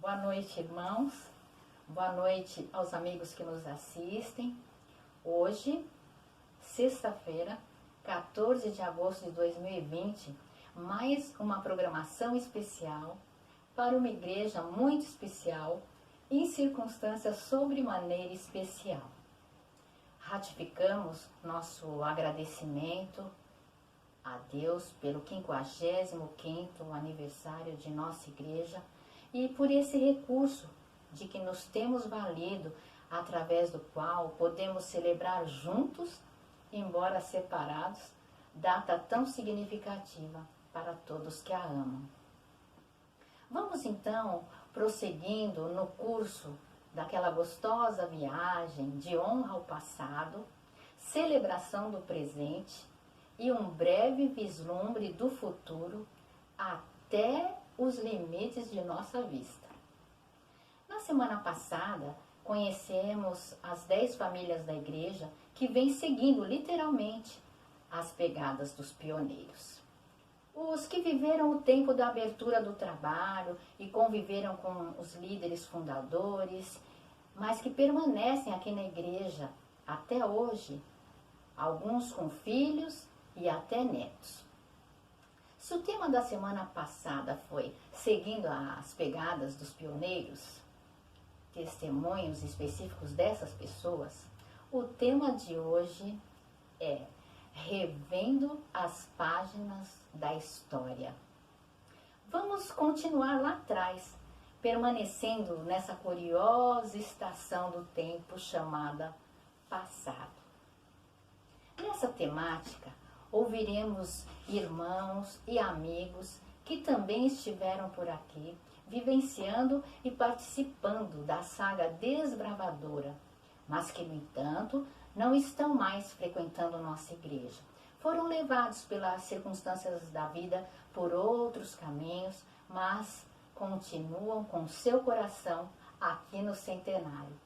Boa noite, irmãos. Boa noite aos amigos que nos assistem. Hoje, sexta-feira, 14 de agosto de 2020, mais uma programação especial para uma igreja muito especial, em circunstâncias sobremaneira especial. Ratificamos nosso agradecimento a Deus pelo 55º aniversário de nossa igreja e por esse recurso de que nos temos valido, através do qual podemos celebrar juntos, embora separados, data tão significativa para todos que a amam. Vamos então prosseguindo no curso daquela gostosa viagem de honra ao passado, celebração do presente e um breve vislumbre do futuro até os limites de nossa vista. Na semana passada, conhecemos as 10 famílias da igreja que vêm seguindo literalmente as pegadas dos pioneiros. Os que viveram o tempo da abertura do trabalho e conviveram com os líderes fundadores, mas que permanecem aqui na igreja até hoje, alguns com filhos e até netos. Se o tema da semana passada foi seguindo as pegadas dos pioneiros, testemunhos específicos dessas pessoas, o tema de hoje é revendo as páginas da história. Vamos continuar lá atrás, permanecendo nessa curiosa estação do tempo chamada passado. Nessa temática, ouviremos irmãos e amigos que também estiveram por aqui, vivenciando e participando da saga desbravadora, mas que, no entanto, não estão mais frequentando nossa igreja. Foram levados pelas circunstâncias da vida por outros caminhos, mas continuam com seu coração aqui no centenário.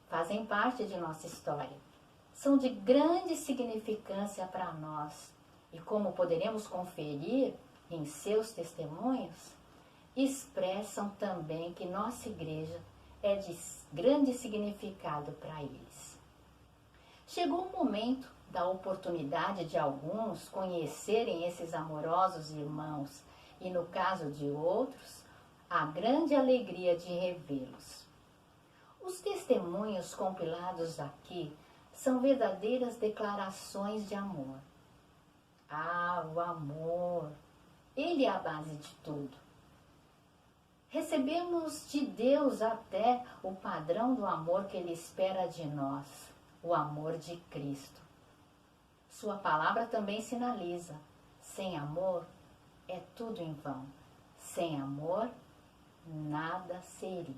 Fazem parte de nossa história. São de grande significância para nós. E como poderemos conferir em seus testemunhos, expressam também que nossa igreja é de grande significado para eles. Chegou o momento da oportunidade de alguns conhecerem esses amorosos irmãos e, no caso de outros, a grande alegria de revê-los. Os testemunhos compilados aqui são verdadeiras declarações de amor. Ah, o amor! Ele é a base de tudo. Recebemos de Deus até o padrão do amor que Ele espera de nós, o amor de Cristo. Sua palavra também sinaliza: sem amor é tudo em vão. Sem amor, nada seria.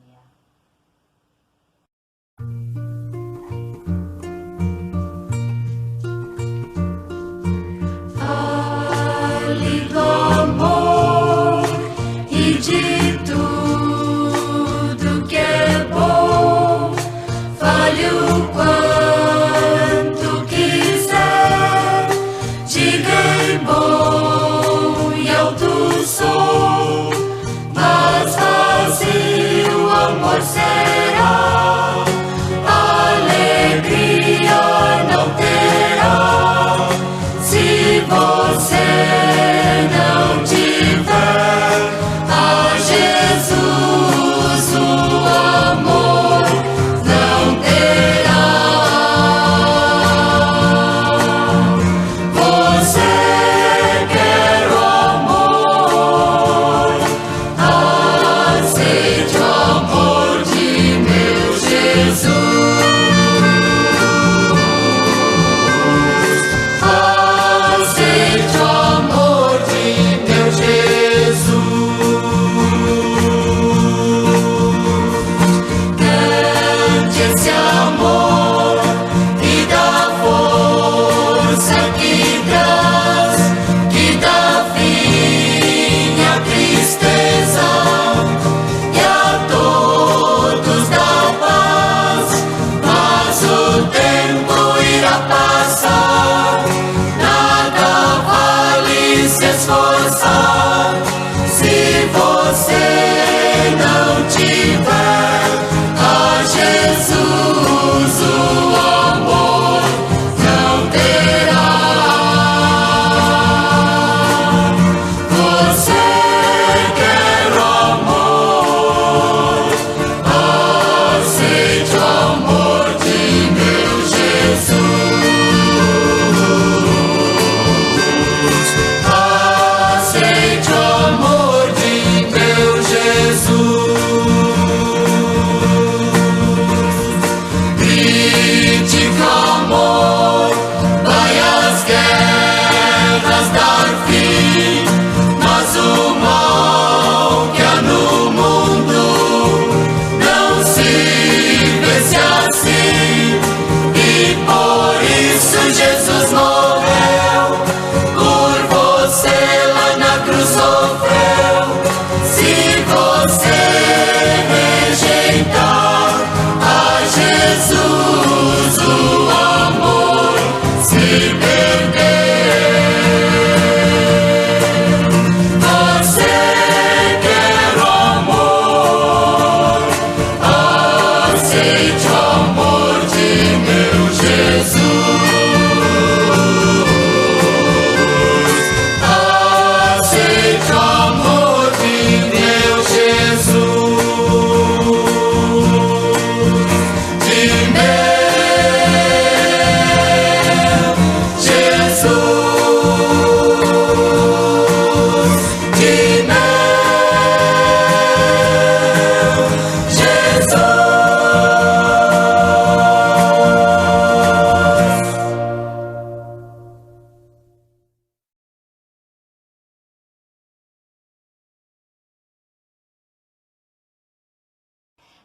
Fale do amor e de tudo que é bom. Fale o quanto quiser, diga em bom e alto som, mas vazio o amor será, alegria não terá, se você não tiver a Jesus, o amor não terá. Você quer o amor, aceite o amor de meu Jesus. Aceite o amor de meu Jesus. Cante esse amor e dá força que traz, que dá fim à tristeza e a todos dá paz. Mas o tempo irá passar, nada vale se esforçar, se você não tiver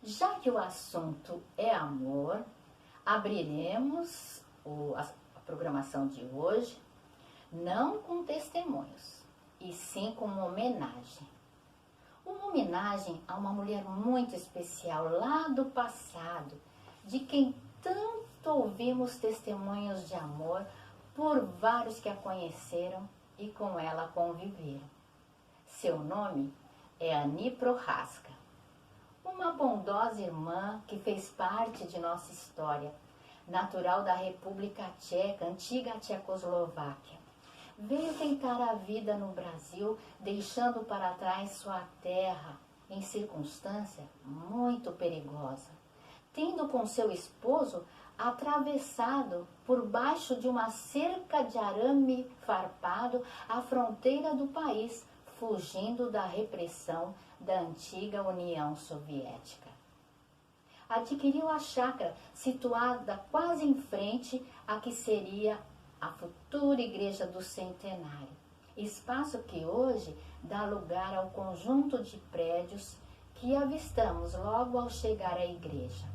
Já que o assunto é amor, abriremos a programação de hoje não com testemunhos, e sim com uma homenagem. Uma homenagem a uma mulher muito especial lá do passado, de quem tanto ouvimos testemunhos de amor por vários que a conheceram e com ela conviveram. Seu nome é Ani Prohaska, uma bondosa irmã que fez parte de nossa história, natural da República Tcheca, antiga Tchecoslováquia. Veio tentar a vida no Brasil, deixando para trás sua terra em circunstância muito perigosa, tendo com seu esposo atravessado por baixo de uma cerca de arame farpado a fronteira do país, fugindo da repressão da antiga União Soviética. Adquiriu a chácara situada quase em frente à que seria a futura Igreja do Centenário, espaço que hoje dá lugar ao conjunto de prédios que avistamos logo ao chegar à igreja.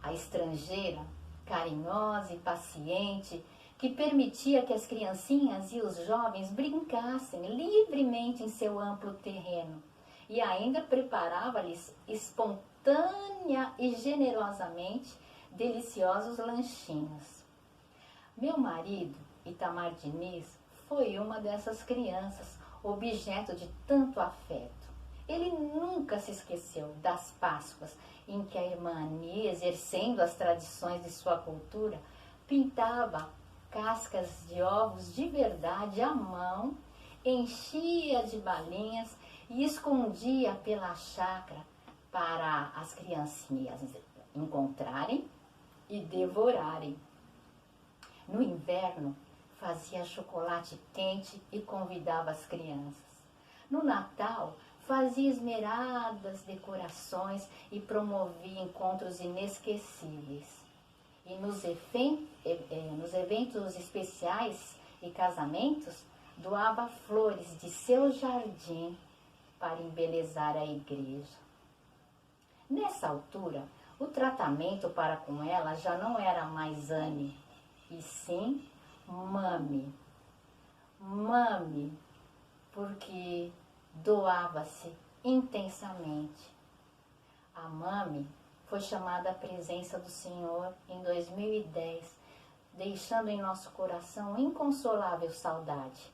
A estrangeira, carinhosa e paciente, que permitia que as criancinhas e os jovens brincassem livremente em seu amplo terreno e ainda preparava-lhes espontânea e generosamente deliciosos lanchinhos. Meu marido, Itamar Diniz, foi uma dessas crianças, objeto de tanto afeto. Ele nunca se esqueceu das Páscoas em que a irmã Ani, exercendo as tradições de sua cultura, pintava cascas de ovos de verdade à mão, enchia de balinhas e escondia pela chácara para as criancinhas encontrarem e devorarem. No inverno, fazia chocolate quente e convidava as crianças. No Natal, fazia esmeradas decorações e promovia encontros inesquecíveis. E nos eventos especiais e casamentos, doava flores de seu jardim para embelezar a igreja. Nessa altura, o tratamento para com ela já não era mais Anne, e sim Mami. Mami, porque doava-se intensamente. A Mami foi chamada à presença do Senhor em 2010, deixando em nosso coração inconsolável saudade.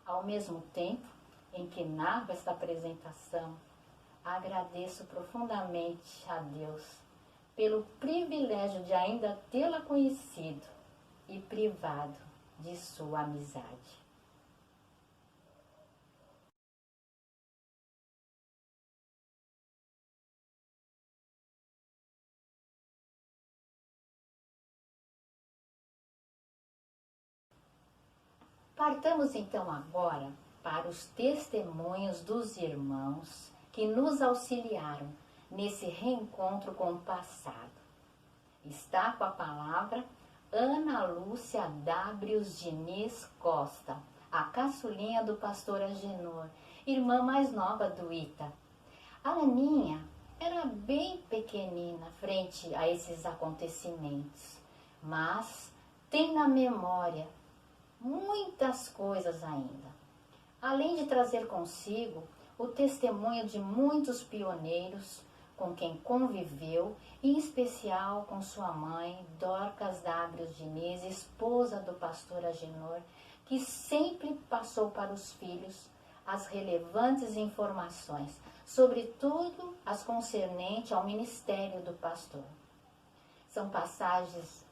Ao mesmo tempo em que narro esta apresentação, agradeço profundamente a Deus pelo privilégio de ainda tê-la conhecido e privado de sua amizade. Partamos então agora para os testemunhos dos irmãos que nos auxiliaram nesse reencontro com o passado. Está com a palavra Ana Lúcia Dábrios Diniz Costa, a caçulinha do pastor Agenor, irmã mais nova do Ita. A Aninha era bem pequenina frente a esses acontecimentos, mas tem na memória muitas coisas ainda. Além de trazer consigo o testemunho de muitos pioneiros com quem conviveu, em especial com sua mãe, Dorcas Dábrios Diniz, esposa do pastor Agenor, que sempre passou para os filhos as relevantes informações, sobretudo as concernentes ao ministério do pastor. São passagens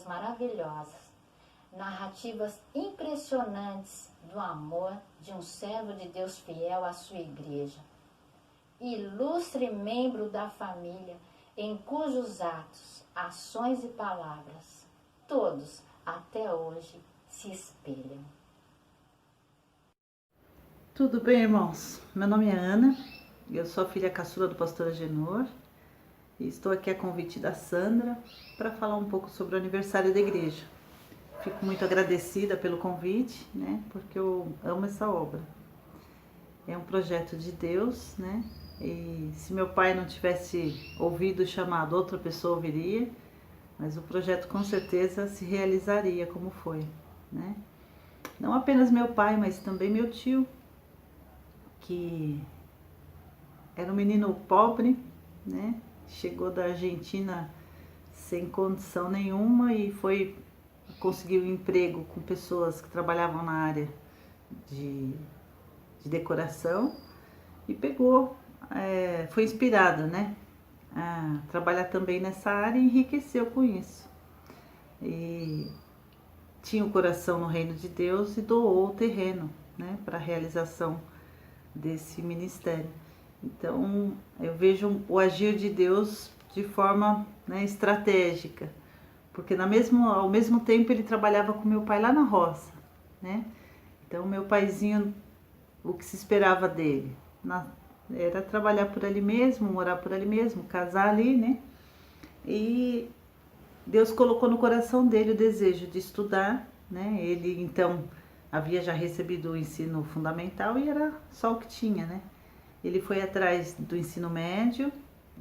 maravilhosas, narrativas impressionantes do amor de um servo de Deus fiel à sua igreja, ilustre membro da família em cujos atos, ações e palavras, todos até hoje se espelham. Tudo bem, irmãos? Meu nome é Ana, eu sou a filha caçula do pastor Agenor e estou aqui a convite da Sandra para falar um pouco sobre o aniversário da igreja. Fico muito agradecida pelo convite, né? Porque eu amo essa obra. É um projeto de Deus, né? E se meu pai não tivesse ouvido o chamado, outra pessoa ouviria, mas o projeto com certeza se realizaria como foi, né? Não apenas meu pai, mas também meu tio, que era um menino pobre, né? Chegou da Argentina sem condição nenhuma e conseguiu um emprego com pessoas que trabalhavam na área de decoração e foi inspirado, né? A trabalhar também nessa área e enriqueceu com isso. E tinha o coração no reino de Deus e doou o terreno, né, para a realização desse ministério. Então, eu vejo o agir de Deus de forma, né, estratégica, porque ao mesmo tempo ele trabalhava com meu pai lá na roça, né? Então, meu paizinho, o que se esperava dele era trabalhar por ali mesmo, morar por ali mesmo, casar ali, né? E Deus colocou no coração dele o desejo de estudar, né? Ele então havia já recebido o ensino fundamental e era só o que tinha, né? Ele foi atrás do ensino médio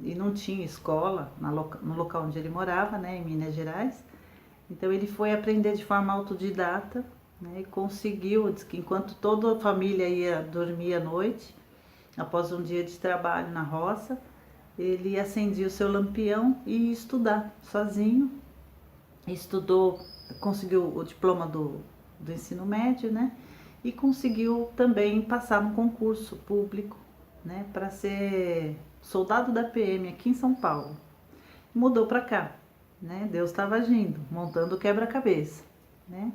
e não tinha escola no local onde ele morava, né? Em Minas Gerais. Então ele foi aprender de forma autodidata, né? E conseguiu, diz que enquanto toda a família ia dormir à noite, após um dia de trabalho na roça, ele acendia o seu lampião e ia estudar sozinho. Estudou, conseguiu o diploma do ensino médio, né? E conseguiu também passar no concurso público, né? Para ser soldado da PM aqui em São Paulo. Mudou para cá, né? Deus estava agindo, montando o quebra-cabeça, né?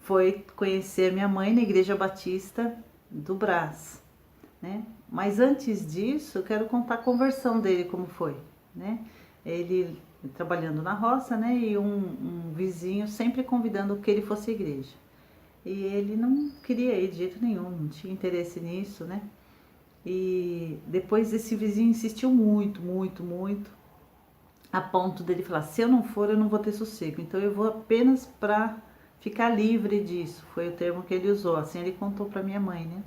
Foi conhecer a minha mãe na Igreja Batista do Brás, né? Mas antes disso, eu quero contar a conversão dele, como foi, né? Ele trabalhando na roça, né? E um vizinho sempre convidando que ele fosse à igreja. E ele não queria ir de jeito nenhum, não tinha interesse nisso, né? E depois esse vizinho insistiu muito, muito, muito, a ponto dele falar, se eu não for, eu não vou ter sossego. Então eu vou apenas para ficar livre disso. Foi o termo que ele usou, assim ele contou para minha mãe, né?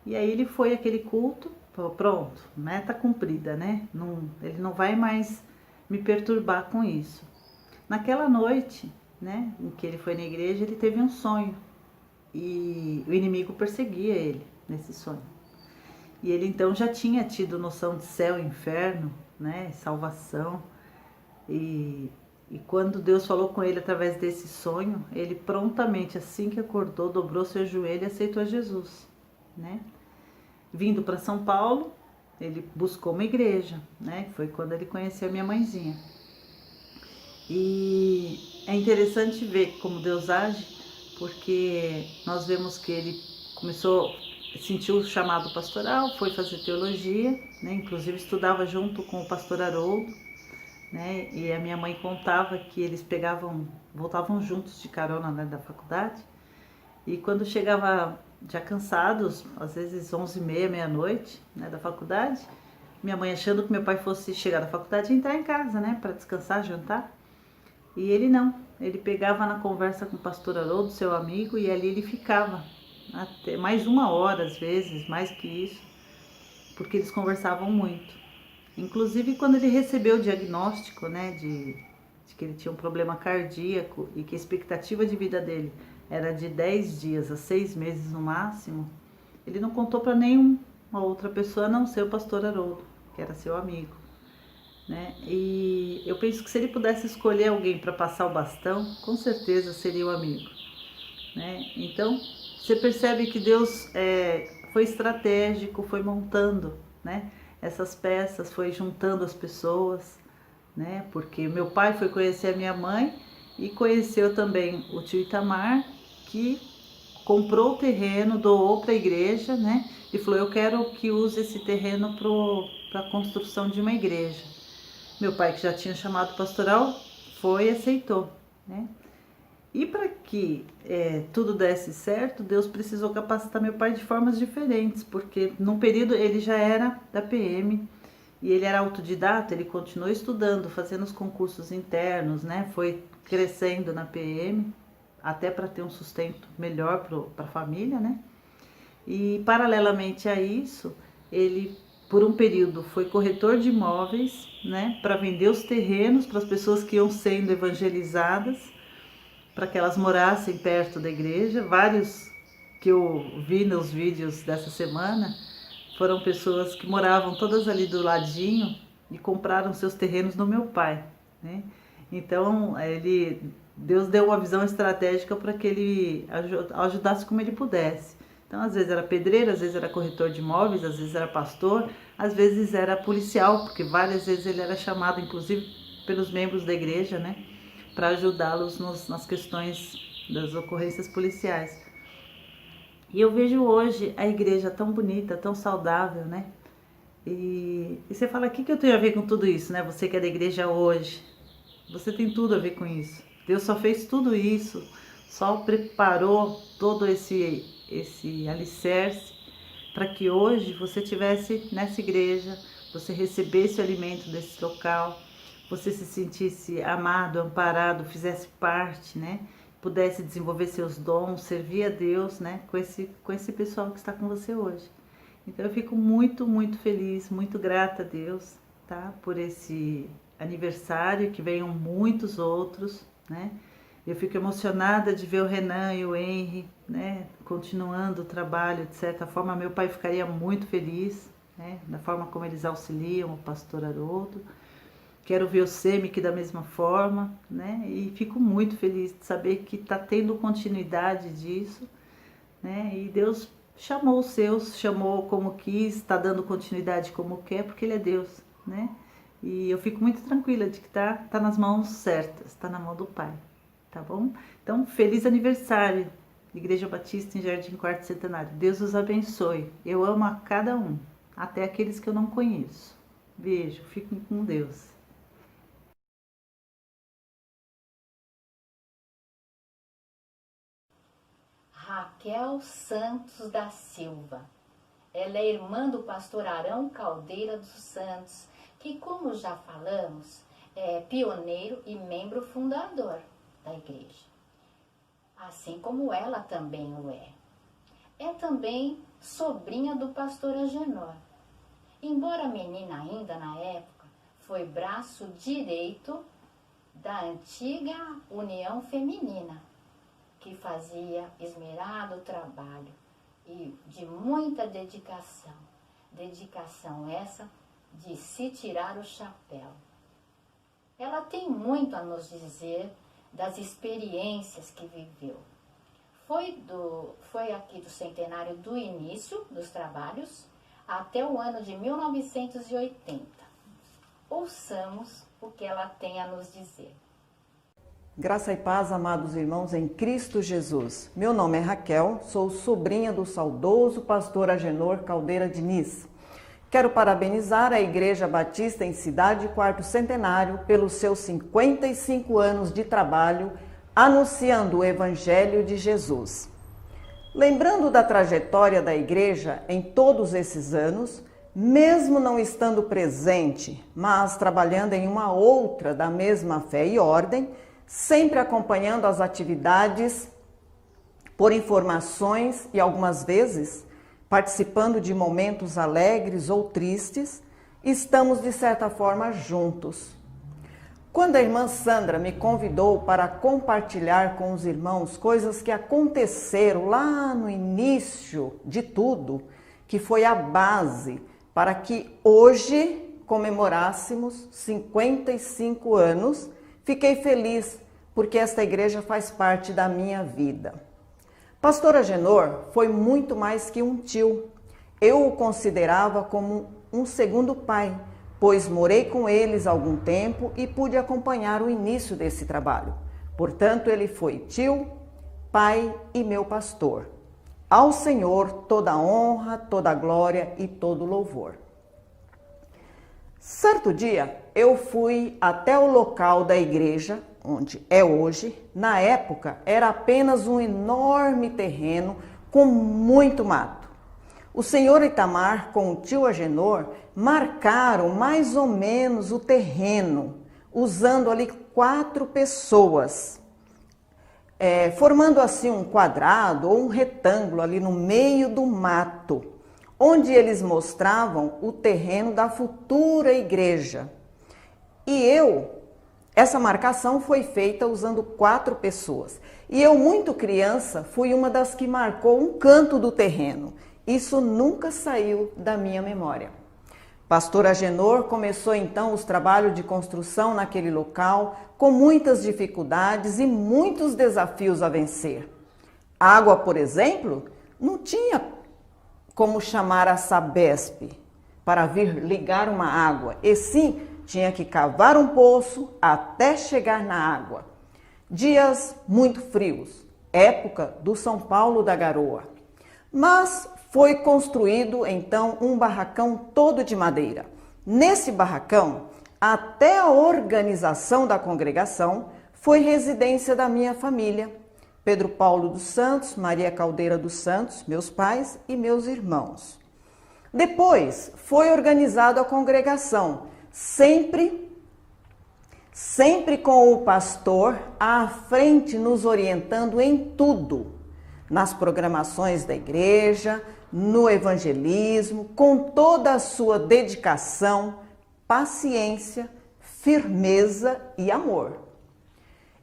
E aí ele foi àquele culto, falou, pronto, meta cumprida, né? Ele não vai mais me perturbar com isso. Naquela noite, né, em que ele foi na igreja, ele teve um sonho. E o inimigo perseguia ele nesse sonho. E ele então já tinha tido noção de céu e inferno, né, salvação. E quando Deus falou com ele através desse sonho, ele prontamente, assim que acordou, dobrou seu joelho e aceitou Jesus, né? Vindo para São Paulo, ele buscou uma igreja, né? Foi quando ele conheceu a minha mãezinha. E é interessante ver como Deus age, porque nós vemos que ele sentiu o chamado pastoral, foi fazer teologia, né? Inclusive estudava junto com o pastor Haroldo, né? E a minha mãe contava que eles voltavam juntos de carona, né, da faculdade. E quando chegava já cansados, às vezes 11h30, meia-noite, né, da faculdade, minha mãe achando que meu pai fosse chegar da faculdade e entrar em casa, né, para descansar, jantar. E ele não, ele pegava na conversa com o pastor Haroldo, seu amigo, e ali ele ficava até mais 1 hora, às vezes, mais que isso, porque eles conversavam muito. Inclusive quando ele recebeu o diagnóstico, né, de que ele tinha um problema cardíaco e que a expectativa de vida dele era de 10 dias a 6 meses no máximo, ele não contou para nenhuma outra pessoa, a não ser o pastor Haroldo, que era seu amigo, né? E eu penso que se ele pudesse escolher alguém para passar o bastão, com certeza seria o amigo, né? Então, você percebe que Deus foi estratégico, foi montando, né, essas peças, foi juntando as pessoas, né? Porque meu pai foi conhecer a minha mãe e conheceu também o tio Itamar, que comprou o terreno, doou para a igreja, né? E falou, eu quero que use esse terreno para a construção de uma igreja. Meu pai, que já tinha chamado pastoral, foi e aceitou, né? E para que tudo desse certo, Deus precisou capacitar meu pai de formas diferentes, porque num período ele já era da PM, e ele era autodidata, ele continuou estudando, fazendo os concursos internos, né? Foi crescendo na PM, até para ter um sustento melhor para a família, né? E paralelamente a isso, ele por um período foi corretor de imóveis, né, para vender os terrenos para as pessoas que iam sendo evangelizadas, para que elas morassem perto da igreja. Vários que eu vi nos vídeos dessa semana foram pessoas que moravam todas ali do ladinho e compraram seus terrenos no meu pai, né? Então, Deus deu uma visão estratégica para que ele ajudasse como ele pudesse. Então, às vezes era pedreiro, às vezes era corretor de imóveis, às vezes era pastor, às vezes era policial, porque várias vezes ele era chamado, inclusive, pelos membros da igreja, né, para ajudá-los nas questões das ocorrências policiais. E eu vejo hoje a igreja tão bonita, tão saudável, né? E você fala, o que eu tenho a ver com tudo isso, né? Você que é da igreja hoje, você tem tudo a ver com isso. Deus só fez tudo isso, só preparou todo esse alicerce para que hoje você estivesse nessa igreja, você recebesse o alimento desse local, você se sentisse amado, amparado, fizesse parte, né? Pudesse desenvolver seus dons, servir a Deus, né? Com esse pessoal que está com você hoje. Então eu fico muito, muito feliz, muito grata a Deus, tá? Por esse aniversário, que venham muitos outros, né? Eu fico emocionada de ver o Renan e o Henry, né, continuando o trabalho. De certa forma, meu pai ficaria muito feliz, né, da forma como eles auxiliam o pastor Haroldo. Quero ver o Semic da mesma forma, né, e fico muito feliz de saber que está tendo continuidade disso, né, e Deus chamou os seus, chamou como quis, está dando continuidade como quer, porque Ele é Deus, né, e eu fico muito tranquila de que tá nas mãos certas, está na mão do Pai. Tá bom? Então, feliz aniversário, Igreja Batista em Jardim Quarto Centenário. Deus os abençoe. Eu amo a cada um, até aqueles que eu não conheço. Beijo, fiquem com Deus. Raquel Santos da Silva. Ela é irmã do pastor Arão Caldeira dos Santos, que, como já falamos, é pioneiro e membro fundador da igreja, assim como ela também o é. É também sobrinha do pastor Agenor. Embora menina ainda na época, foi braço direito da antiga União Feminina, que fazia esmerado trabalho e de muita dedicação. Dedicação essa de se tirar o chapéu. Ela tem muito a nos dizer das experiências que viveu. Foi aqui do centenário do início dos trabalhos até o ano de 1980. Ouçamos o que ela tem a nos dizer. Graça e paz, amados irmãos em Cristo Jesus. Meu nome é Raquel, sou sobrinha do saudoso pastor Agenor Caldeira Diniz. Quero parabenizar a Igreja Batista em Cidade Quarto Centenário pelos seus 55 anos de trabalho anunciando o Evangelho de Jesus. Lembrando da trajetória da Igreja em todos esses anos, mesmo não estando presente, mas trabalhando em uma outra da mesma fé e ordem, sempre acompanhando as atividades por informações e algumas vezes participando de momentos alegres ou tristes, estamos de certa forma juntos. Quando a irmã Sandra me convidou para compartilhar com os irmãos coisas que aconteceram lá no início de tudo, que foi a base para que hoje comemorássemos 55 anos, fiquei feliz porque esta igreja faz parte da minha vida. Pastor Agenor foi muito mais que um tio. Eu o considerava como um segundo pai, pois morei com eles algum tempo e pude acompanhar o início desse trabalho. Portanto, ele foi tio, pai e meu pastor. Ao Senhor toda a honra, toda a glória e todo o louvor. Certo dia, eu fui até o local da igreja, onde é hoje. Na época, era apenas um enorme terreno com muito mato. O senhor Itamar com o tio Agenor marcaram mais ou menos o terreno, usando ali 4 pessoas, formando assim um quadrado ou um retângulo ali no meio do mato, onde eles mostravam o terreno da futura igreja. E essa marcação foi feita usando 4 pessoas. E eu, muito criança, fui uma das que marcou um canto do terreno. Isso nunca saiu da minha memória. Pastor Agenor começou então os trabalhos de construção naquele local, com muitas dificuldades e muitos desafios a vencer. Água, por exemplo, não tinha como chamar a Sabesp para vir ligar uma água, e sim tinha que cavar um poço até chegar na água. Dias muito frios, época do São Paulo da Garoa. Mas foi construído então um barracão todo de madeira. Nesse barracão, até a organização da congregação foi residência da minha família, Pedro Paulo dos Santos, Maria Caldeira dos Santos, meus pais e meus irmãos. Depois foi organizada a congregação, sempre com o pastor à frente nos orientando em tudo, nas programações da igreja, no evangelismo, com toda a sua dedicação, paciência, firmeza e amor.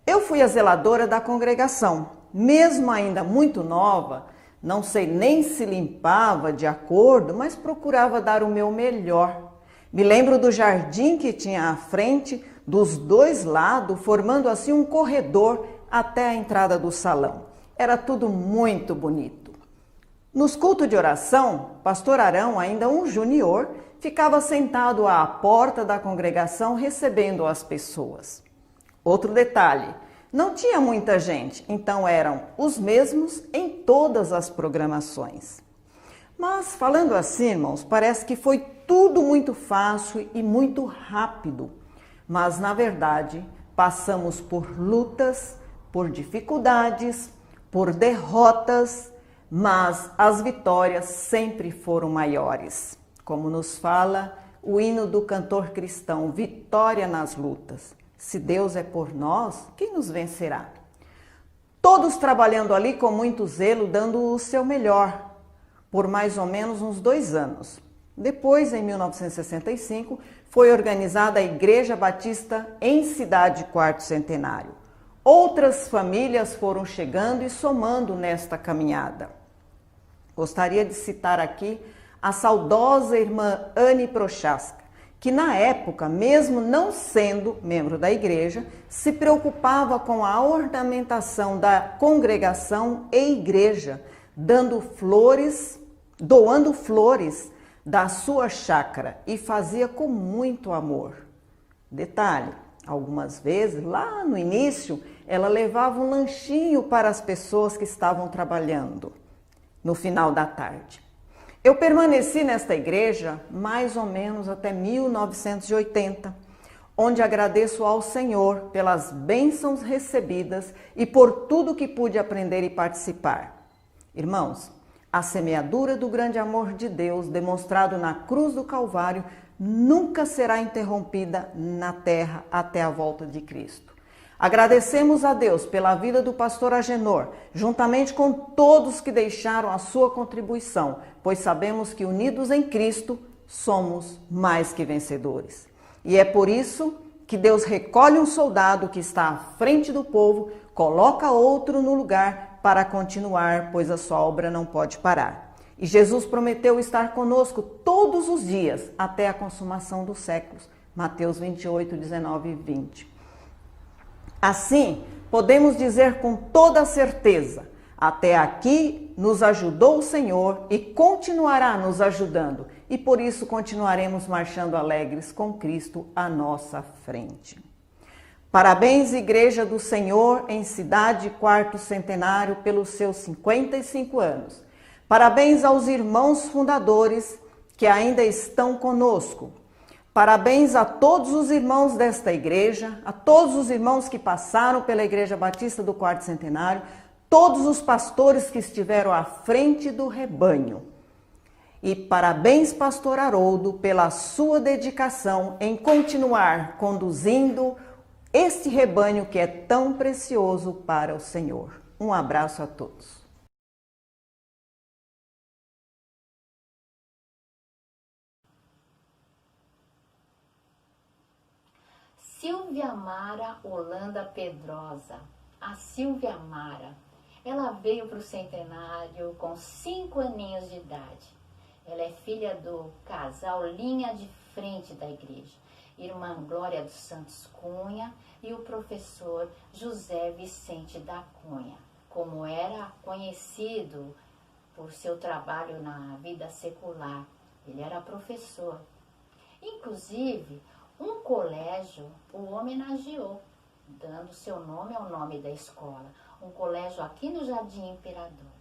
Eu fui a zeladora da congregação, mesmo ainda muito nova, não sei nem se limpava de acordo, mas procurava dar o meu melhor. Me lembro do jardim que tinha à frente, dos 2 lados, formando assim um corredor até a entrada do salão. Era tudo muito bonito. Nos cultos de oração, pastor Arão, ainda um junior, ficava sentado à porta da congregação recebendo as pessoas. Outro detalhe, não tinha muita gente, então eram os mesmos em todas as programações. Mas falando assim, irmãos, parece que foi tudo muito fácil e muito rápido. Mas na verdade, passamos por lutas, por dificuldades, por derrotas, mas as vitórias sempre foram maiores. Como nos fala o hino do cantor cristão, vitória nas lutas. Se Deus é por nós, quem nos vencerá? Todos trabalhando ali com muito zelo, dando o seu melhor, por mais ou menos uns 2 anos. Depois, em 1965, foi organizada a Igreja Batista em Cidade Quarto Centenário. Outras famílias foram chegando e somando nesta caminhada. Gostaria de citar aqui a saudosa irmã Anne Prochaska, que na época, mesmo não sendo membro da igreja, se preocupava com a ornamentação da congregação e igreja, doando flores da sua chácara, e fazia com muito amor. Detalhe, algumas vezes, lá no início, ela levava um lanchinho para as pessoas que estavam trabalhando no final da tarde. Eu permaneci nesta igreja mais ou menos até 1980, onde agradeço ao Senhor pelas bênçãos recebidas e por tudo que pude aprender e participar. Irmãos, a semeadura do grande amor de Deus demonstrado na cruz do Calvário nunca será interrompida na terra até a volta de Cristo. Agradecemos a Deus pela vida do pastor Agenor, juntamente com todos que deixaram a sua contribuição, pois sabemos que unidos em Cristo somos mais que vencedores. E é por isso que Deus recolhe um soldado que está à frente do povo, coloca outro no lugar para continuar, pois a sua obra não pode parar. E Jesus prometeu estar conosco todos os dias até a consumação dos séculos. Mateus 28, 19 e 20. Assim, podemos dizer com toda certeza, até aqui nos ajudou o Senhor e continuará nos ajudando, e por isso continuaremos marchando alegres com Cristo à nossa frente. Parabéns, Igreja do Senhor em Cidade Quarto Centenário, pelos seus 55 anos. Parabéns aos irmãos fundadores que ainda estão conosco. Parabéns a todos os irmãos desta igreja, a todos os irmãos que passaram pela Igreja Batista do Quarto Centenário, todos os pastores que estiveram à frente do rebanho. E parabéns, pastor Haroldo, pela sua dedicação em continuar conduzindo este rebanho que é tão precioso para o Senhor. Um abraço a todos. Silvia Mara Holanda Pedrosa. A Silvia Mara, ela veio para o centenário com 5 aninhos de idade. Ela é filha do casal Linha de Frente da igreja, irmã Glória dos Santos Cunha e o professor José Vicente da Cunha, como era conhecido por seu trabalho na vida secular. Ele era professor. Inclusive, um colégio o homenageou, dando seu nome ao nome da escola, um colégio aqui no Jardim Imperador.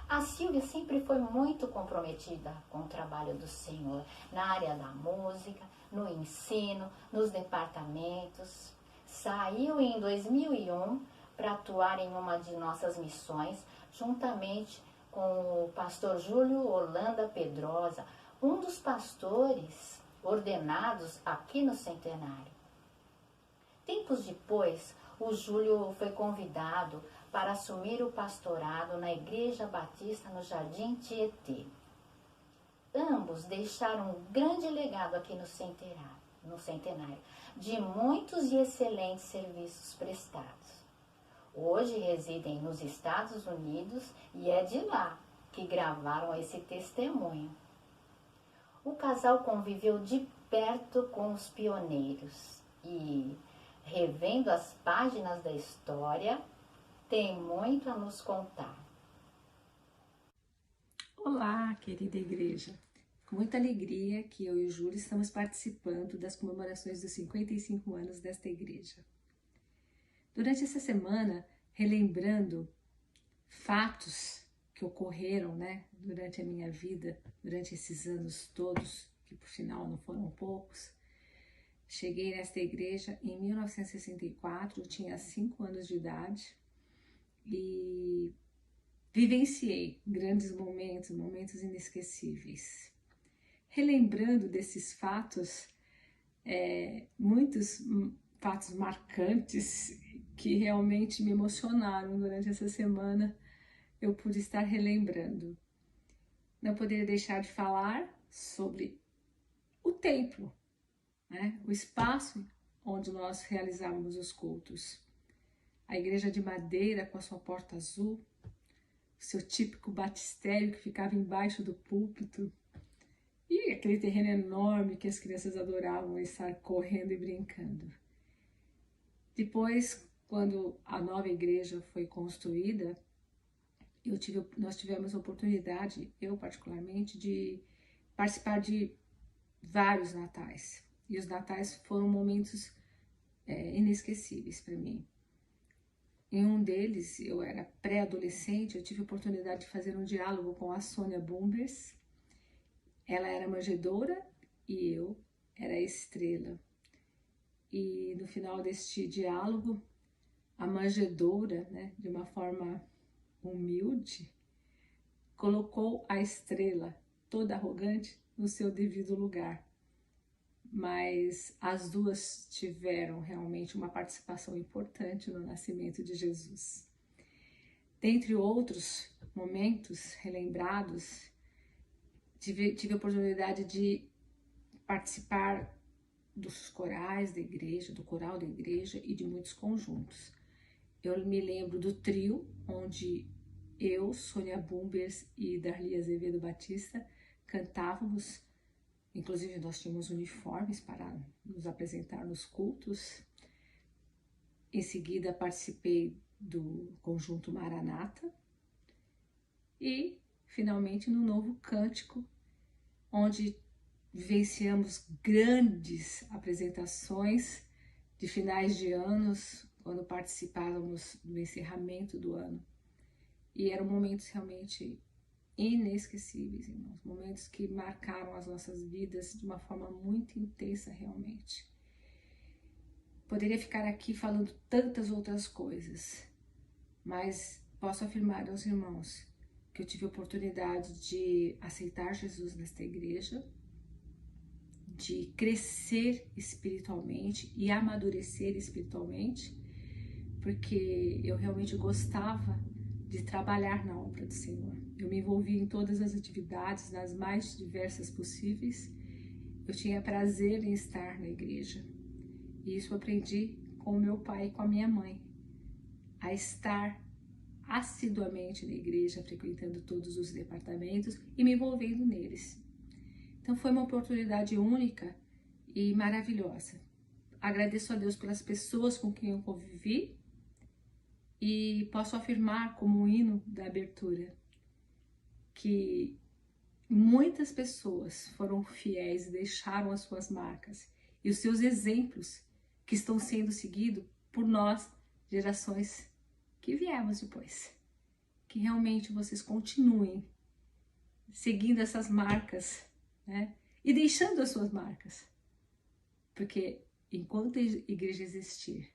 A Silvia sempre foi muito comprometida com o trabalho do Senhor, na área da música, no ensino, nos departamentos. Saiu em 2001 para atuar em uma de nossas missões, juntamente com o pastor Júlio Holanda Pedrosa, um dos pastores ordenados aqui no Centenário. Tempos depois, o Júlio foi convidado para assumir o pastorado na Igreja Batista no Jardim Tietê. Ambos deixaram um grande legado aqui no Centenário, de muitos e excelentes serviços prestados. Hoje residem nos Estados Unidos e é de lá que gravaram esse testemunho. O casal conviveu de perto com os pioneiros e, revendo as páginas da história, tem muito a nos contar. Olá, querida igreja! Com muita alegria que eu e o Júlio estamos participando das comemorações dos 55 anos desta igreja. Durante essa semana, relembrando fatos que ocorreram, durante a minha vida, durante esses anos todos, que por final não foram poucos, cheguei nesta igreja em 1964, eu tinha 5 anos de idade e vivenciei grandes momentos inesquecíveis. Relembrando desses fatos, muitos fatos marcantes que realmente me emocionaram durante essa semana, eu pude estar relembrando. Não poderia deixar de falar sobre o templo, o espaço onde nós realizávamos os cultos. A igreja de madeira com a sua porta azul, o seu típico batistério que ficava embaixo do púlpito e aquele terreno enorme que as crianças adoravam estar correndo e brincando. Depois, quando a nova igreja foi construída, nós tivemos a oportunidade, eu particularmente, de participar de vários natais. E os natais foram momentos inesquecíveis para mim. Em um deles, eu era pré-adolescente, eu tive a oportunidade de fazer um diálogo com a Sônia Bumbers. Ela era manjedoura e eu era a estrela. E no final deste diálogo, a manjedoura, de uma forma humilde, colocou a estrela, toda arrogante, no seu devido lugar. Mas as duas tiveram realmente uma participação importante no nascimento de Jesus. Dentre outros momentos relembrados, tive a oportunidade de participar dos corais da igreja, do coral da igreja e de muitos conjuntos. Eu me lembro do trio, onde eu, Sônia Bumbers e Darli Azevedo Batista cantávamos. Inclusive, nós tínhamos uniformes para nos apresentar nos cultos. Em seguida, participei do conjunto Maranata. E, finalmente, no Novo Cântico, onde vivenciamos grandes apresentações de finais de anos, quando participávamos do encerramento do ano. E eram momentos realmente inesquecíveis, irmãos, momentos que marcaram as nossas vidas de uma forma muito intensa realmente. Poderia ficar aqui falando tantas outras coisas, mas posso afirmar aos irmãos que eu tive a oportunidade de aceitar Jesus nesta igreja, de crescer espiritualmente e amadurecer espiritualmente, porque eu realmente gostava de trabalhar na obra do Senhor. Eu me envolvi em todas as atividades, nas mais diversas possíveis. Eu tinha prazer em estar na igreja. E isso eu aprendi com o meu pai e com a minha mãe, a estar assiduamente na igreja, frequentando todos os departamentos e me envolvendo neles. Então foi uma oportunidade única e maravilhosa. Agradeço a Deus pelas pessoas com quem eu convivi e posso afirmar como um hino da abertura que muitas pessoas foram fiéis e deixaram as suas marcas e os seus exemplos que estão sendo seguidos por nós, gerações que viemos depois. Que realmente vocês continuem seguindo essas marcas, né? E deixando as suas marcas. Porque enquanto a igreja existir,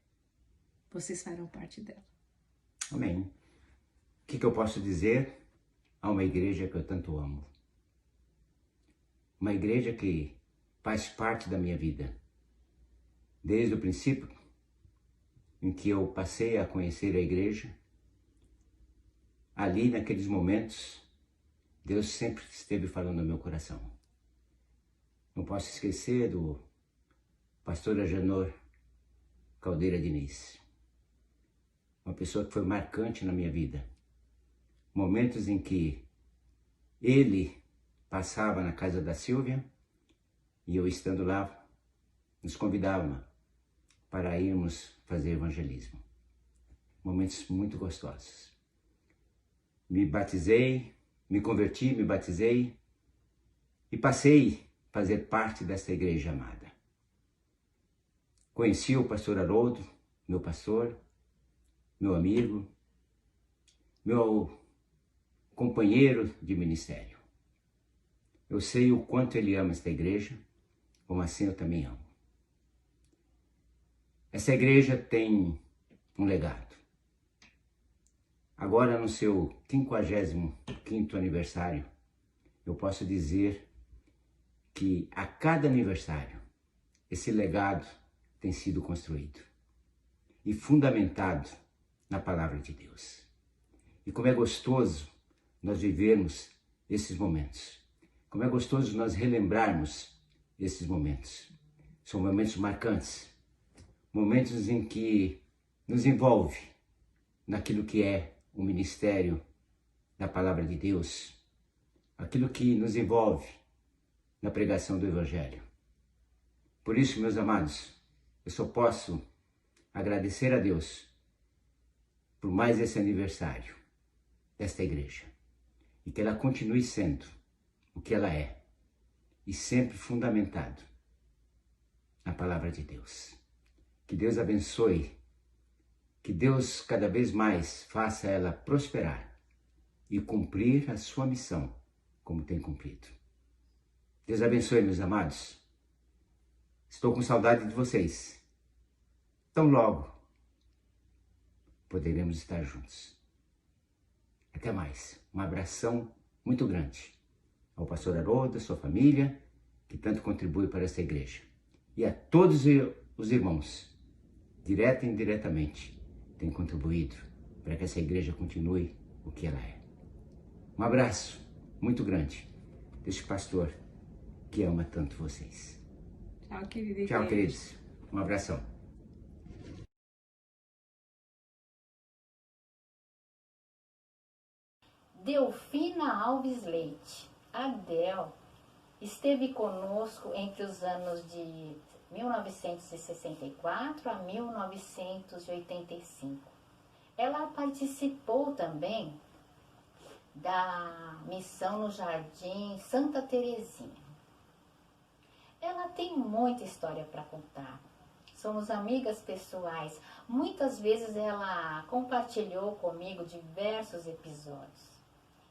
vocês farão parte dela. Amém. O que eu posso dizer a uma igreja que eu tanto amo? Uma igreja que faz parte da minha vida. Desde o princípio em que eu passei a conhecer a igreja, ali naqueles momentos, Deus sempre esteve falando no meu coração. Não posso esquecer do pastor Agenor Caldeira Diniz. Uma pessoa que foi marcante na minha vida. Momentos em que ele passava na casa da Silvia e eu estando lá, nos convidava para irmos fazer evangelismo. Momentos muito gostosos. Me batizei, me converti, me batizei e passei a fazer parte dessa igreja amada. Conheci o pastor Haroldo, meu pastor, meu amigo, meu companheiro de ministério. Eu sei o quanto ele ama esta igreja, como assim eu também amo. Essa igreja tem um legado. Agora, no seu 55º aniversário, eu posso dizer que a cada aniversário, esse legado tem sido construído e fundamentado na palavra de Deus. E como é gostoso nós vivermos esses momentos. Como é gostoso nós relembrarmos esses momentos. São momentos marcantes. Momentos em que nos envolve naquilo que é o ministério da palavra de Deus. Aquilo que nos envolve na pregação do Evangelho. Por isso, meus amados, eu só posso agradecer a Deus por mais esse aniversário desta igreja. E que ela continue sendo o que ela é. E sempre fundamentado na palavra de Deus. Que Deus abençoe. Que Deus cada vez mais faça ela prosperar e cumprir a sua missão como tem cumprido. Deus abençoe, meus amados. Estou com saudade de vocês. Tão logo poderemos estar juntos. Até mais. Um abração muito grande ao pastor Haroldo, a sua família, que tanto contribui para essa igreja. E a todos os irmãos, direta e indiretamente, têm contribuído para que essa igreja continue o que ela é. Um abraço muito grande deste pastor que ama tanto vocês. Tchau, querida. Tchau, queridos. Um abração. Delfina Alves Leite, Adel, esteve conosco entre os anos de 1964 a 1985. Ela participou também da missão no Jardim Santa Terezinha. Ela tem muita história para contar. Somos amigas pessoais. Muitas vezes ela compartilhou comigo diversos episódios.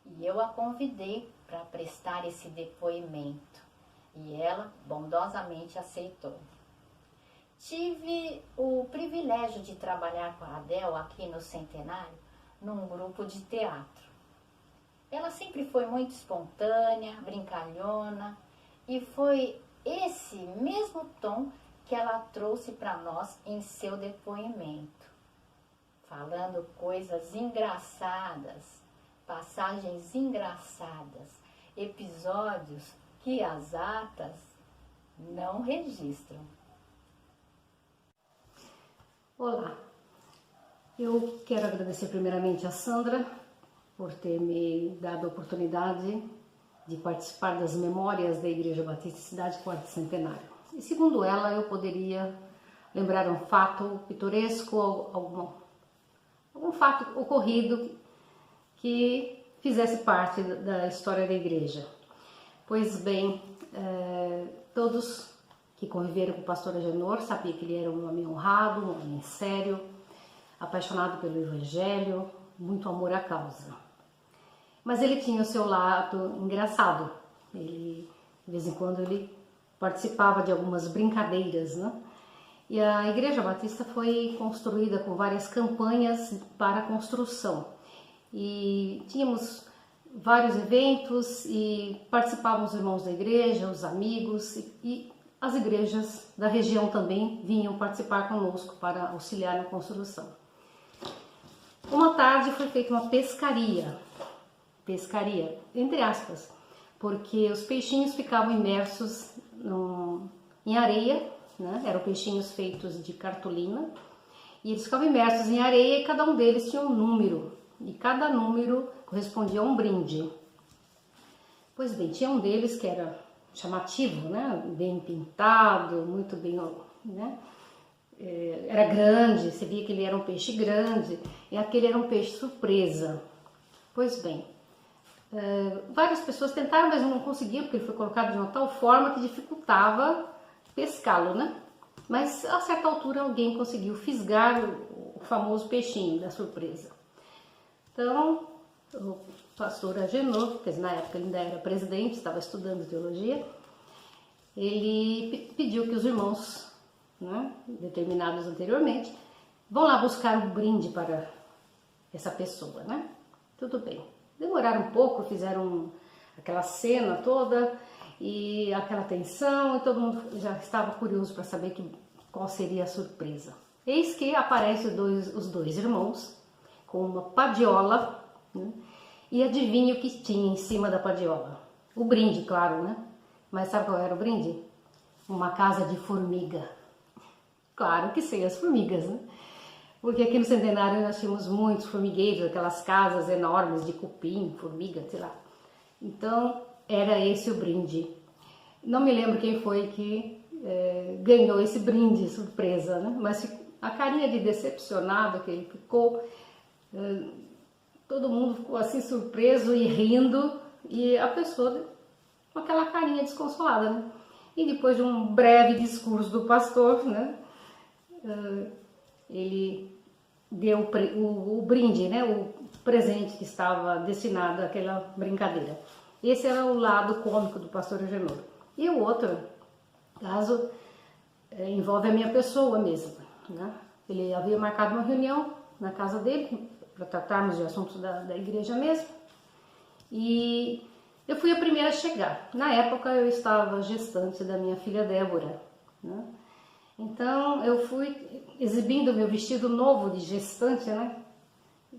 E eu a convidei para prestar esse depoimento. E ela bondosamente aceitou. Tive o privilégio de trabalhar com a Adel aqui no Centenário, num grupo de teatro. Ela sempre foi muito espontânea, brincalhona, e foi esse mesmo tom que ela trouxe para nós em seu depoimento. Falando coisas engraçadas, passagens engraçadas, episódios que as atas não registram. Olá, eu quero agradecer primeiramente a Sandra por ter me dado a oportunidade de participar das memórias da Igreja Batista Cidade Quarto Centenário. E segundo ela, eu poderia lembrar um fato pitoresco, algum fato ocorrido que fizesse parte da história da igreja. Pois bem, todos que conviveram com o pastor Agenor sabiam que ele era um homem honrado, um homem sério, apaixonado pelo Evangelho, muito amor à causa. Mas ele tinha o seu lado engraçado. De vez em quando, ele participava de algumas brincadeiras, né? E a Igreja Batista foi construída com várias campanhas para a construção. E tínhamos vários eventos e participavam os irmãos da igreja, os amigos e as igrejas da região também vinham participar conosco para auxiliar na construção. Uma tarde foi feita uma pescaria, entre aspas, porque os peixinhos ficavam imersos em areia, né? Eram peixinhos feitos de cartolina, e eles ficavam imersos em areia e cada um deles tinha um número, e cada número correspondia a um brinde. Pois bem, tinha um deles que era chamativo, né? Bem pintado, muito bem, né? Era grande, você via que ele era um peixe grande, e aquele era um peixe surpresa. Pois bem, várias pessoas tentaram, mas não conseguiam, porque ele foi colocado de uma tal forma que dificultava pescá-lo, né? Mas a certa altura alguém conseguiu fisgar o famoso peixinho da surpresa. Então, o pastor Agenor, que na época ele ainda era presidente, estava estudando teologia, ele pediu que os irmãos, né, determinados anteriormente, vão lá buscar um brinde para essa pessoa, né? Tudo bem. Demoraram um pouco, fizeram aquela cena toda e aquela tensão, e todo mundo já estava curioso para saber qual seria a surpresa. Eis que aparecem os dois irmãos com uma padiola, né? E adivinha o que tinha em cima da padiola? O brinde, claro, né? Mas sabe qual era o brinde? Uma casa de formiga. Claro que sem as formigas, né? Porque aqui no Centenário nós tínhamos muitos formigueiros, aquelas casas enormes de cupim, formiga, sei lá. Então, era esse o brinde. Não me lembro quem foi que ganhou esse brinde, surpresa, né? Mas a carinha de decepcionado que ele ficou, todo mundo ficou assim surpreso e rindo, e a pessoa com aquela carinha desconsolada, né? E depois de um breve discurso do pastor, né? Ele deu o brinde, né? O presente que estava destinado àquela brincadeira. Esse era o lado cômico do pastor Agenor. E o outro caso envolve a minha pessoa mesmo, né? Ele havia marcado uma reunião na casa dele para tratarmos de assuntos da igreja mesmo, e eu fui a primeira a chegar. Na época eu estava gestante da minha filha Débora, né? Então eu fui exibindo meu vestido novo de gestante, né?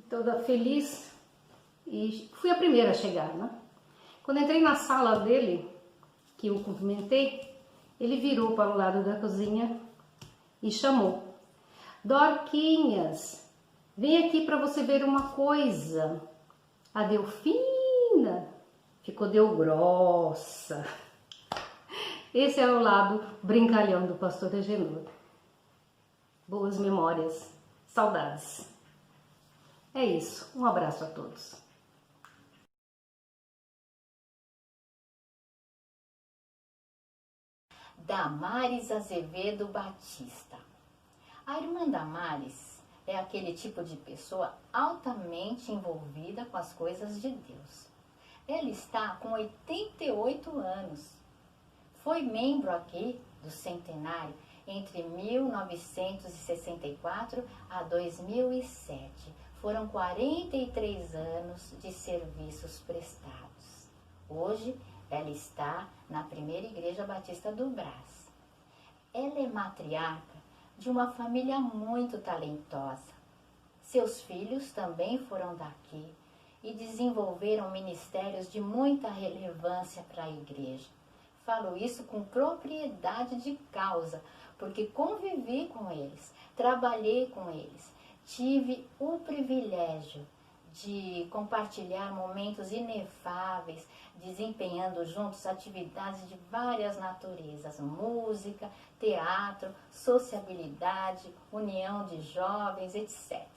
Toda feliz, e fui a primeira a chegar, né? Quando entrei na sala dele, que eu cumprimentei, ele virou para o lado da cozinha e chamou: Dorquinhas, vem aqui para você ver uma coisa. A Delfina ficou deu grossa. Esse é o lado brincalhão do pastor Agenor. Boas memórias, saudades. É isso, um abraço a todos. Damares Azevedo Batista. A irmã Damares é aquele tipo de pessoa altamente envolvida com as coisas de Deus. Ela está com 88 anos. Foi membro aqui do Centenário entre 1964 a 2007. Foram 43 anos de serviços prestados. Hoje, ela está na Primeira Igreja Batista do Brás. Ela é matriarca de uma família muito talentosa. Seus filhos também foram daqui e desenvolveram ministérios de muita relevância para a igreja. Falo isso com propriedade de causa, porque convivi com eles, trabalhei com eles, tive o privilégio de compartilhar momentos inefáveis, desempenhando juntos atividades de várias naturezas, música, teatro, sociabilidade, união de jovens, etc.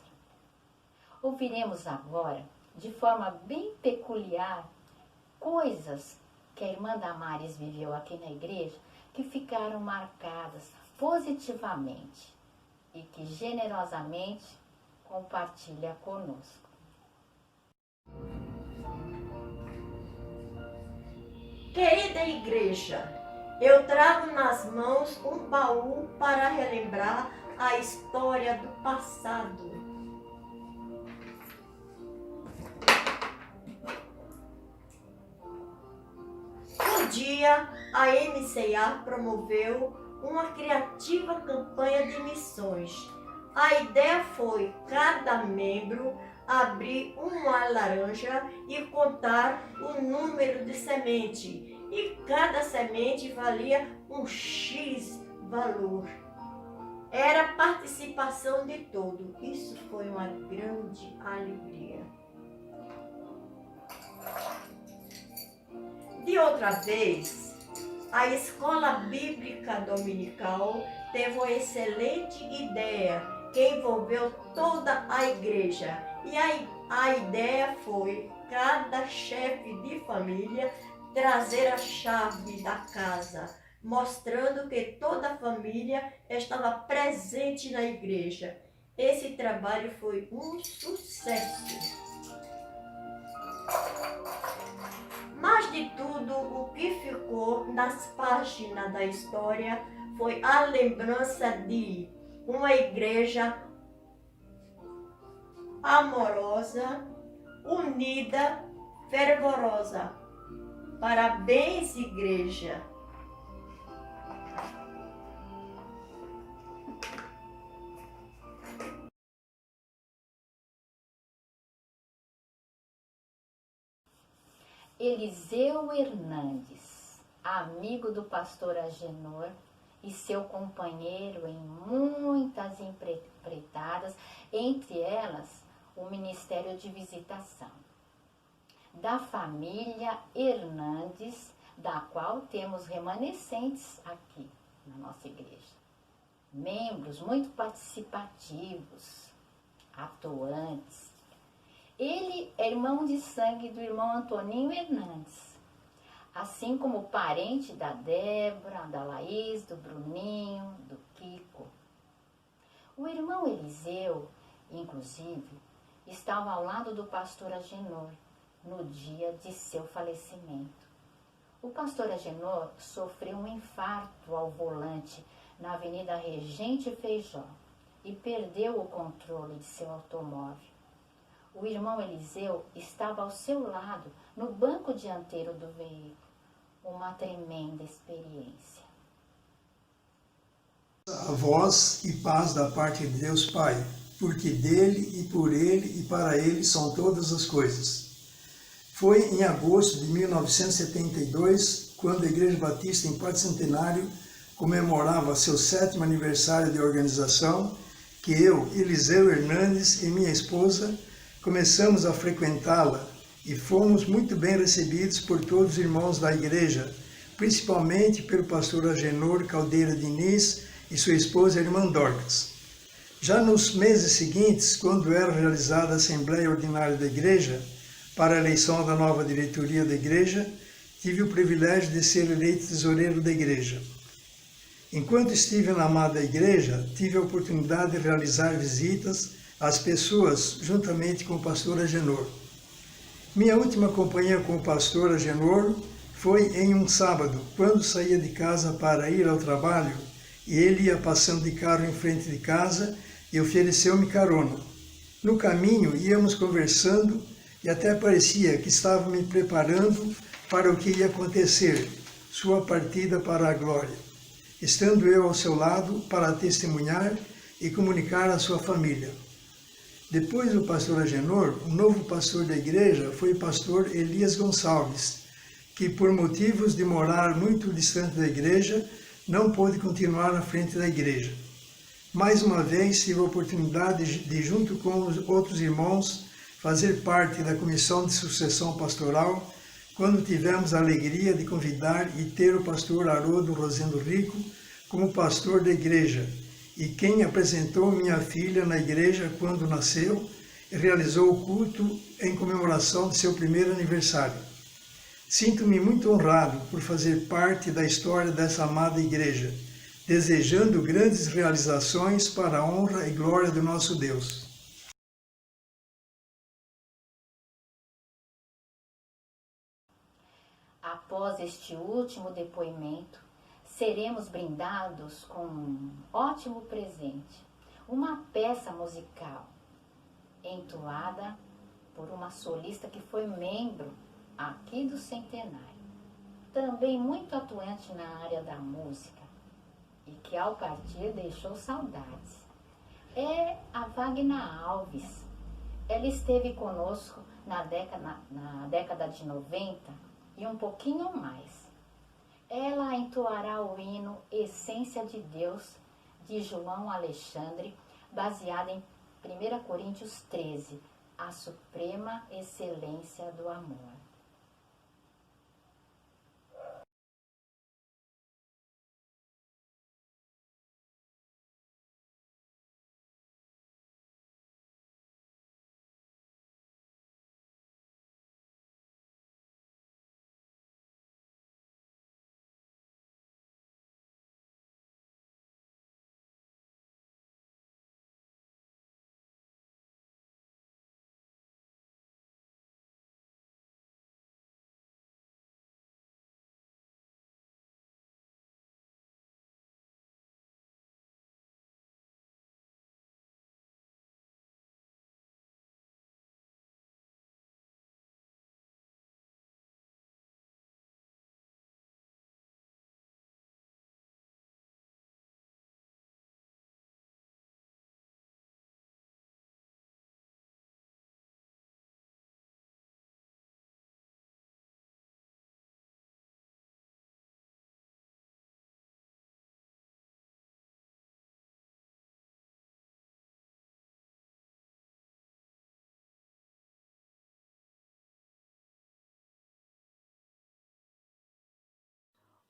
Ouviremos agora, de forma bem peculiar, coisas que a irmã Damares viveu aqui na igreja que ficaram marcadas positivamente e que generosamente compartilha conosco. Querida igreja, eu trago nas mãos um baú para relembrar a história do passado. Um dia, a MCA promoveu uma criativa campanha de missões. A ideia foi cada membro abrir uma laranja e contar o número de semente. E cada semente valia um X valor. Era a participação de todos. Isso foi uma grande alegria. De outra vez, a Escola Bíblica Dominical teve uma excelente ideia que envolveu toda a igreja. E a ideia foi cada chefe de família trazer a chave da casa, mostrando que toda a família estava presente na igreja. Esse trabalho foi um sucesso. Mas de tudo, o que ficou nas páginas da história foi a lembrança de uma igreja amorosa, unida, fervorosa. Parabéns, igreja! Eliseu Hernandes, amigo do pastor Agenor e seu companheiro em muitas empreitadas, entre elas o Ministério de Visitação. Da família Hernandes, da qual temos remanescentes aqui na nossa igreja. Membros muito participativos, atuantes. Ele é irmão de sangue do irmão Antoninho Hernandes, assim como parente da Débora, da Laís, do Bruninho, do Kiko. O irmão Eliseu, inclusive, estava ao lado do pastor Agenor no dia de seu falecimento. O pastor Agenor sofreu um infarto ao volante na Avenida Regente Feijó e perdeu o controle de seu automóvel. O irmão Eliseu estava ao seu lado, no banco dianteiro do veículo. Uma tremenda experiência. A voz e paz da parte de Deus Pai, porque dele e por ele e para ele são todas as coisas. Foi em agosto de 1972, quando a Igreja Batista em Quarto Centenário comemorava seu 7º aniversário de organização, que eu, Eliseu Hernandes e minha esposa começamos a frequentá-la e fomos muito bem recebidos por todos os irmãos da igreja, principalmente pelo pastor Agenor Caldeira Diniz e sua esposa, a irmã Dorcas. Já nos meses seguintes, quando era realizada a Assembleia Ordinária da Igreja, para a eleição da nova diretoria da igreja, tive o privilégio de ser eleito tesoureiro da igreja. Enquanto estive na amada igreja, tive a oportunidade de realizar visitas às pessoas juntamente com o pastor Agenor. Minha última companhia com o pastor Agenor foi em um sábado, quando saía de casa para ir ao trabalho, e ele ia passando de carro em frente de casa e ofereceu-me carona. No caminho íamos conversando e até parecia que estava me preparando para o que ia acontecer, sua partida para a glória, estando eu ao seu lado para testemunhar e comunicar à sua família. Depois do pastor Agenor, o novo pastor da igreja foi o pastor Elias Gonçalves, que por motivos de morar muito distante da igreja, não pôde continuar na frente da igreja. Mais uma vez tive a oportunidade de, junto com os outros irmãos, fazer parte da comissão de sucessão pastoral, quando tivemos a alegria de convidar e ter o pastor Haroldo Rosendo Rico como pastor da igreja, e quem apresentou minha filha na igreja quando nasceu e realizou o culto em comemoração de seu primeiro aniversário. Sinto-me muito honrado por fazer parte da história dessa amada igreja, desejando grandes realizações para a honra e glória do nosso Deus. Após este último depoimento, seremos brindados com um ótimo presente, uma peça musical, entoada por uma solista que foi membro aqui do Centenário, também muito atuante na área da música e que ao partir deixou saudades. É a Wagner Alves. Ela esteve conosco na década de 90 e um pouquinho mais. Ela entoará o hino Essência de Deus, de João Alexandre, baseado em 1 Coríntios 13, a suprema excelência do amor.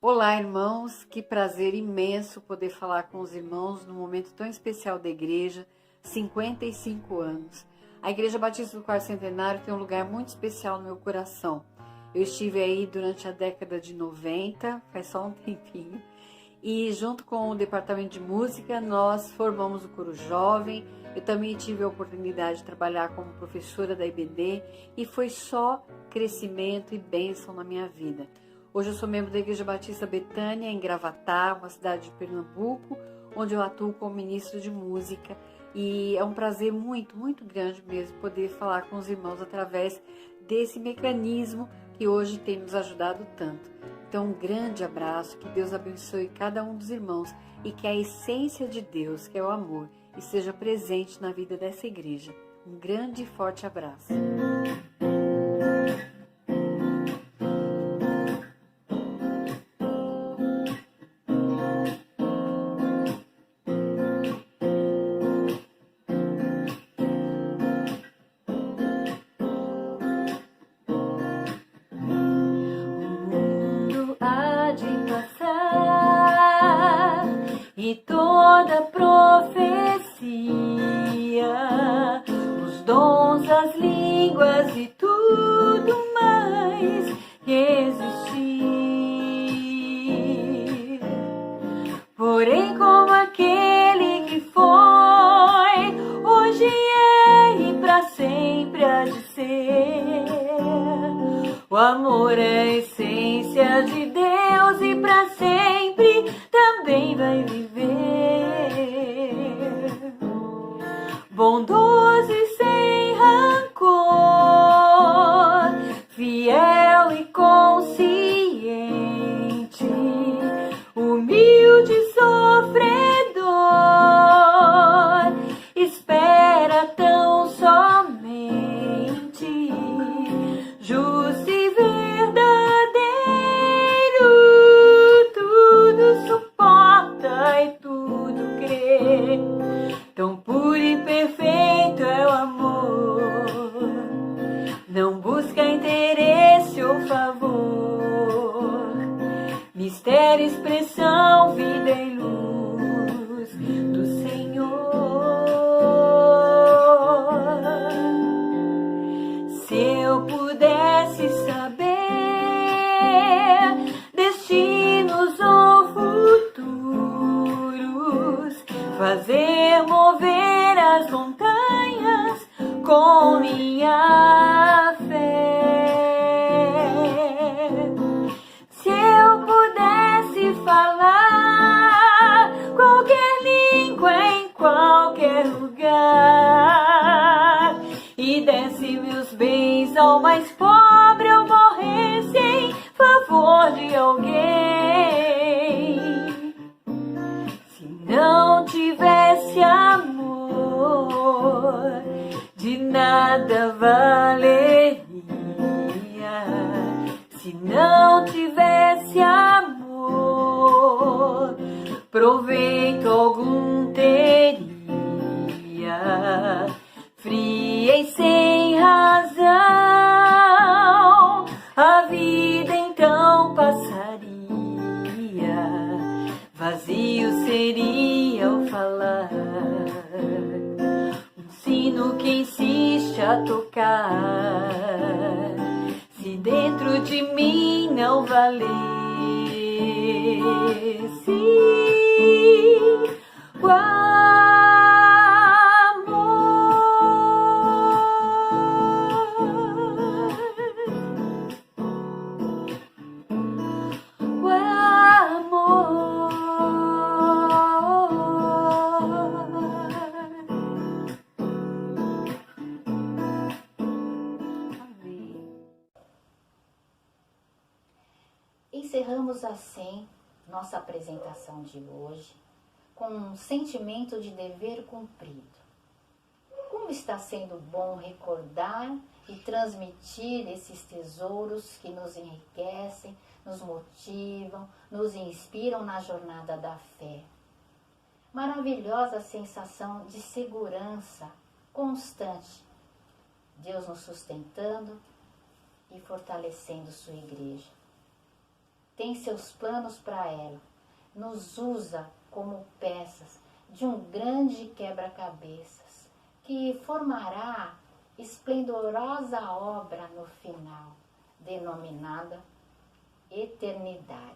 Olá, irmãos, que prazer imenso poder falar com os irmãos num momento tão especial da igreja, 55 anos. A Igreja Batista do Quarto Centenário tem um lugar muito especial no meu coração. Eu estive aí durante a década de 90, faz só um tempinho, e junto com o departamento de música nós formamos o coro jovem. Eu também tive a oportunidade de trabalhar como professora da IBD e foi só crescimento e bênção na minha vida. Hoje eu sou membro da Igreja Batista Betânia, em Gravatá, uma cidade de Pernambuco, onde eu atuo como ministro de música. E é um prazer muito, muito grande mesmo poder falar com os irmãos através desse mecanismo que hoje tem nos ajudado tanto. Então, um grande abraço, que Deus abençoe cada um dos irmãos e que a essência de Deus, que é o amor, esteja presente na vida dessa igreja. Um grande e forte abraço. E toda profecia, os dons, as línguas e tudo mais que existir. Porém, como aquele que foi, hoje é e para sempre há de ser. O amor é a essência de Deus e para sempre também vai viver. Bondoso e sem rancor, fiel e consciente, humilde e sofredor, espera tão somente, justo e verdadeiro, teu favor. Mistério, expressão, vida e luz do Senhor. Se eu pudesse saber destinos ou futuros, fazer mover as montanhas com minha fé. Se eu pudesse falar qualquer língua em qualquer lugar e desse meus bens ao mais pobre, eu morresse em favor de alguém. Se não tivesse amor, de nada valeria. Se não tivesse amor, proveito algum teria. Fria e sem razão, a vida então passaria. Vazio seria ao falar, um sino que insiste a tocar. Se dentro de mim não valesse o Encerramos assim nossa apresentação de hoje com um sentimento de dever cumprido. Como está sendo bom recordar e transmitir esses tesouros que nos enriquecem, nos motivam, nos inspiram na jornada da fé. Maravilhosa sensação de segurança constante. Deus nos sustentando e fortalecendo sua igreja. Tem seus planos para ela, nos usa como peças de um grande quebra-cabeças que formará esplendorosa obra no final, denominada eternidade.